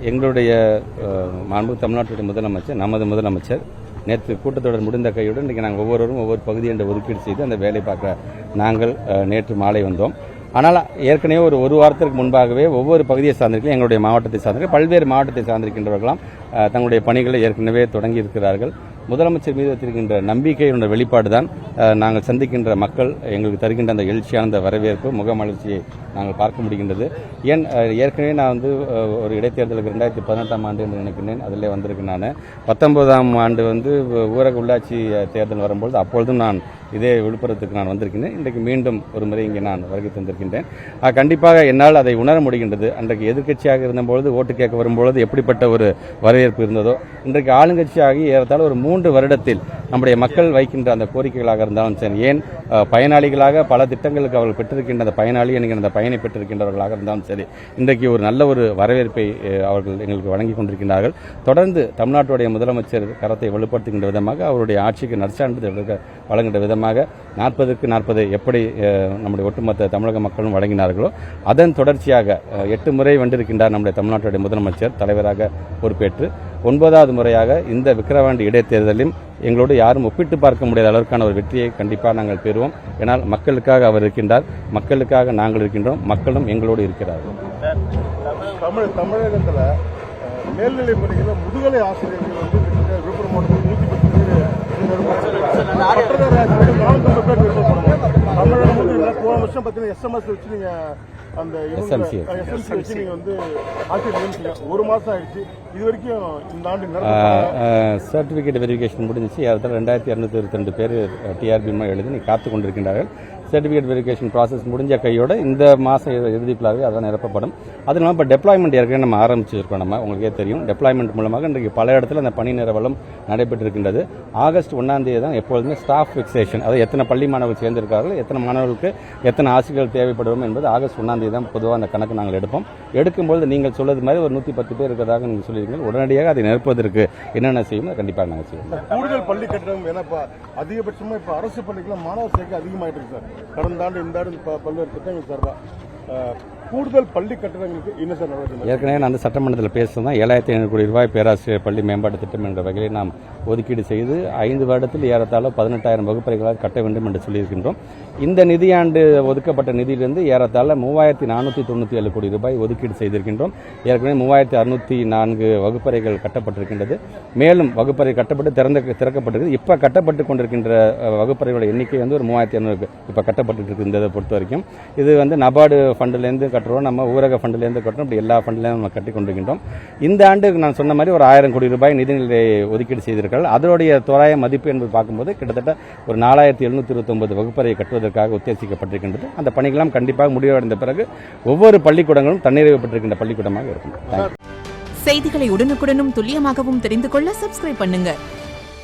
எங்களுடைய மாண்பு தமிழ்நாட்டுடைய முதலமைச்சர் நமது முதலமைச்சர் நேற்று கூட்டத்தொடர் முடிந்த கையுடன் இன்றைக்கி நாங்கள் ஒவ்வொருவரும் ஒவ்வொரு பகுதி என்ற ஒதுக்கீடு செய்து அந்த வேலை பார்க்க நாங்கள் நேற்று மாலை வந்தோம். ஆனால் ஏற்கனவே ஒரு வாரத்திற்கு முன்பாகவே ஒவ்வொரு பகுதியை சார்ந்திருக்கோம். எங்களுடைய மாவட்டத்தை சார்ந்திருக்க பல்வேறு மாவட்டத்தை சார்ந்திருக்கின்றவர்களாம் தங்களுடைய பணிகளை ஏற்கனவே தொடங்கி இருக்கிறார்கள். முதலமைச்சர் மீது வைத்திருக்கின்ற நம்பிக்கையினுடைய வெளிப்பாடு தான் நாங்கள் சந்திக்கின்ற மக்கள் எங்களுக்கு தருகின்ற அந்த எழுச்சியான அந்த வரவேற்பு முகமலர்ச்சியை நாங்கள் பார்க்க முடிகின்றது. ஏற்கனவே நான் ஒரு இடைத்தேர்தலுக்கு 2018ஆம் ஆண்டு என்று நினைக்கிறேன், அதில் வந்திருக்கேன். நான் 19ஆம் ஆண்டு ஊரக உள்ளாட்சி தேர்தல் வரும்பொழுது அப்பொழுதும் நான் இதே விழுப்புரத்துக்கு நான் வந்திருக்கின்றேன். இன்றைக்கு மீண்டும் ஒரு முறை இங்கே நான் வருகை தந்திருக்கின்றேன். கண்டிப்பாக என்னால் அதை உணர முடிகின்றது. அன்றைக்கு எதிர்க்கட்சியாக இருந்தபொழுது ஓட்டு கேட்க வரும்பொழுது எப்படிப்பட்ட ஒரு வரவேற்பு இருந்ததோ, இன்றைக்கு ஆளுங்கட்சியாகி ஏறத்தாழ ஒரு 3 வருடத்தில் நம்முடைய மக்கள் வைக்கின்ற அந்த கோரிக்கைகளாக இருந்தாலும் சரி, ஏன் பயனாளிகளாக பல திட்டங்களுக்கு அவர்கள் பெற்றிருக்கின்ற அந்த பயனாளி என்கிற அந்த பயனை பெற்றிருக்கின்றவர்களாக இருந்தாலும் சரி, இன்றைக்கு ஒரு நல்ல ஒரு வரவேற்பை அவர்கள் எங்களுக்கு வழங்கி கொண்டிருக்கின்றார்கள். தொடர்ந்து தமிழ்நாட்டுடைய முதலமைச்சர் கரத்தை வலுப்படுத்துகின்ற விதமாக அவருடைய ஆட்சிக்கு நற்சான்றிதழ் வழங்குகின்ற விதமாக 40க்கு 40 எப்படி நம்முடைய ஒட்டுமொத்த தமிழக மக்களும் வழங்கினார்களோ அதன் தொடர்ச்சியாக 8 முறை வென்றிருக்கின்றார் நம்முடைய தமிழ்நாட்டுடைய முதலமைச்சர் தலைவராக பொறுப்பேற்று 9வது முறையாக இந்த விக்கிரவாண்டி இடைத்தேர்தலிலும் எங்களோடு யாரும் ஒப்பிட்டு பார்க்க முடியாத அளவிற்கான ஒரு வெற்றியை கண்டிப்பாக நாங்கள் பெறுவோம். ஏன்னால் மக்களுக்காக அவர் இருக்கின்றார், மக்களுக்காக நாங்கள் இருக்கின்றோம், மக்களும் எங்களோடு இருக்கிறார்கள். தமிழகத்தில் மேல்நிலைப் பள்ளிகளில் முதுகலை ஆசிரியர்கள் விழுப்புரம் மாவட்டத்தில் 110 பேர் தமிழகம் போன வருஷம் பார்த்தீங்கன்னா எஸ்எம்எஸ் வச்சு நீங்க அந்த எஸ்எம்சி வச்சு நீங்க ஆசிரியர் நியமிச்சீங்க. 1 மாசம் ஆயிடுச்சு. இது வரைக்கும் இந்த ஆண்டு சர்டிபிகேட் வெரிஃபிகேஷன் முடிஞ்சிச்சு. அதில் 2222 பேர் டிஆர்பி எழுதி காத்து கொண்டிருக்கின்றார்கள். சர்டிஃபிகேட் வெரிஃபிகேஷன் ப்ராசஸ் முடிஞ்ச கையோட இந்த மாதம் இறுதிக்குள்ளாகவே அதான் நிரப்பப்படும். அது இல்லாமல் இப்போ டெப்ளாய்மெண்ட் ஏற்கனவே நம்ம ஆரம்பிச்சிருக்கோம். உங்களுக்கே தெரியும், டெப்ளாய்மெண்ட் மூலமாக இன்றைக்கு பல இடத்துல அந்த பணி நிரவலும் நடைபெற்றிருக்கின்றது. ஆகஸ்ட் 1ஆம் தேதி தான் எப்பொழுதுமே ஸ்டாஃப் ஃபிக்சேஷன், அதாவது எத்தனை பள்ளி மாணவர்கள் சேர்ந்திருக்கார்கள், எத்தனை மாணவர்களுக்கு எத்தனை ஆசிரியர்கள் தேவைப்படும் என்பது ஆகஸ்ட் 1ஆம் தேதி தான் பொதுவாக அந்த கணக்கு நாங்கள் எடுப்போம். எடுக்கும்போது நீங்கள் சொல்வது மாதிரி ஒரு 110 பேர் இருக்கிறதாக நீங்கள் சொல்லியிருக்கீங்க. உடனடியாக அதை நிரப்புவதற்கு என்னென்ன செய்யும் கண்டிப்பாக நாங்கள் செய்வோம். கூடுதல் பள்ளி கட்டணம் ஏன்னா அதிகபட்சமாக இப்போ அரசு பள்ளிக்கெல்லாம் மாணவர் சேர்க்கை அதிகமாயிட்டு இருக்கு சார். கடந்த ஆண்டு இந்த ஆண்டு பல்வேறு திட்டங்கள் சார்பாக கூடுதல் பள்ளி கட்டணங்களுக்கு என்ன சார் நடவடிக்கை? ஏற்கனவே நான் சட்டமன்றத்தில் பேசுகிறேன். 7500 கோடி ரூபாய் பேராசிரியர் பள்ளி மேம்பாட்டு திட்டம் என்ற வகையில் நாம் ஒதுக்கீடு செய்து 5 வருடத்தில் ஏறத்தாழ 18,000 வகுப்பறைகளாக கட்ட வேண்டும் என்று சொல்லியிருக்கின்றோம். இந்த நிதியாண்டு ஒதுக்கப்பட்ட நிதியிலிருந்து ஏறத்தாழ 3497 கோடி ரூபாய் ஒதுக்கீடு செய்திருக்கின்றோம். ஏற்கனவே 3604 வகுப்பறைகள் கட்டப்பட்டிருக்கின்றது. மேலும் வகுப்பறை கட்டப்பட்டு திறக்கப்பட்டிருக்கு. இப்போ கட்டப்பட்டு கொண்டிருக்கின்ற வகுப்பறைகளோட எண்ணிக்கை ஒரு 3500 இப்போ கட்டப்பட்டு இருக்கின்றதை பொறுத்த வரைக்கும் இது நபார்டு ஃபண்டிலேருந்து கட்டுறோம், நம்ம ஊரக ஃபண்டிலேருந்து கட்டுறோம், இப்படி எல்லா ஃபண்டிலேருந்து நம்ம கட்டி கொண்டிருக்கின்றோம். இந்த ஆண்டு நான் சொன்ன மாதிரி ஒரு 1000 கோடி ரூபாய் நிதிநிலை ஒதுக்கீடு செய்திருக்கிறார்கள். அதனுடைய தோராய மதிப்பு என்பது பார்க்கும்போது கிட்டத்தட்ட ஒரு 4729 வகுப்பறை கட்டுவதற்காக உத்தேசிக்கப்பட்டிருக்கின்றது. அந்த பணிகளெல்லாம் கண்டிப்பாக முடிவடைந்த பிறகு ஒவ்வொரு பள்ளிக்கூடங்களும் தன்னிறைவுபட்டிருக்கின்ற பள்ளிக்கூடமாக இருக்கும். செய்திகளை உடனுக்குடனும் துல்லியமாகவும் தெரிந்து கொள்ள சப்ஸ்கிரைப் பண்ணுங்க.